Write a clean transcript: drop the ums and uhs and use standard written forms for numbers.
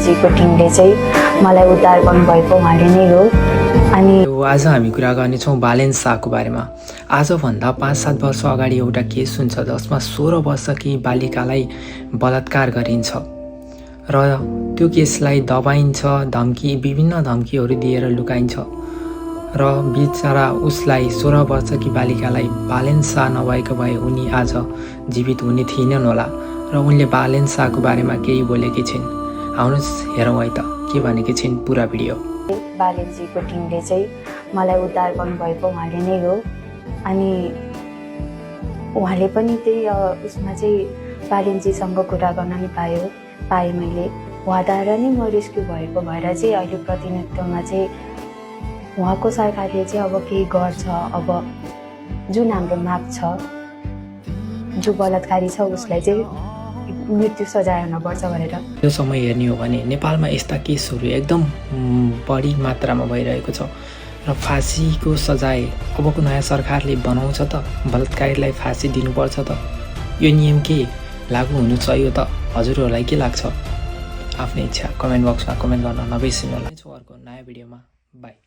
बालेनजीको टिमले चाहिँ मलाई उद्धार गर्नुभएको उहाँले नै हो। अनि आज हामी कुरा गर्नेछौँ बालेन शाहको बारेमा। आजभन्दा 5-7 वर्ष अगाडि एउटा केस हुन्छ जसमा 16 वर्षकी बालिकालाई बलात्कार गरिन्छ र त्यो केसलाई दबाइन्छ, विभिन्न धम्कीहरू दिएर लुकाइन्छ र बिचरा उसलाई 16 वर्षकी बालिकालाई बालेन शाह नभएको भए उनी आज जीवित हुने थिएनन् होला र उनले बालेन शाहको बारेमा केही बोलेकी छिन्। आउनुहोस् हेरौँ है त के भनेकी छिन् पुरा भिडियो। बालेनजीको टिमले चाहिँ मलाई उद्धार गर्नुभएको उहाँले नै हो। अनि उहाँले पनि त्यही उसमा चाहिँ बालेनजीसँग कुरा गर्न नि पाएँ मैले। उहाँद्वारा नै म रेस्क्यु भएको भएर चाहिँ अहिले प्रतिनिधित्वमा चाहिँ उहाँको सरकारले चाहिँ अब केही गर्छ। अब जुन हाम्रो माग छ, जो बलात्कारी छ उसलाई चाहिँ मृत्यु सजाय हुनुपर्छ भनेर। यो समय हेर्ने हो भने नेपालमा यस्ता केसहरू एकदम बढी मात्रामा भइरहेको छ र फाँसीको सजाय अबको नयाँ सरकारले बनाउँछ त बलात्कारीलाई फाँसी दिनुपर्छ त यो नियम के लागू हुनु चाहियो त? हजुरहरूलाई के लाग्छ? आफ्नै इच्छा कमेन्ट बक्समा कमेन्ट गर्न नबिर्सिनु होला। अर्को नयाँ भिडियोमा बाई।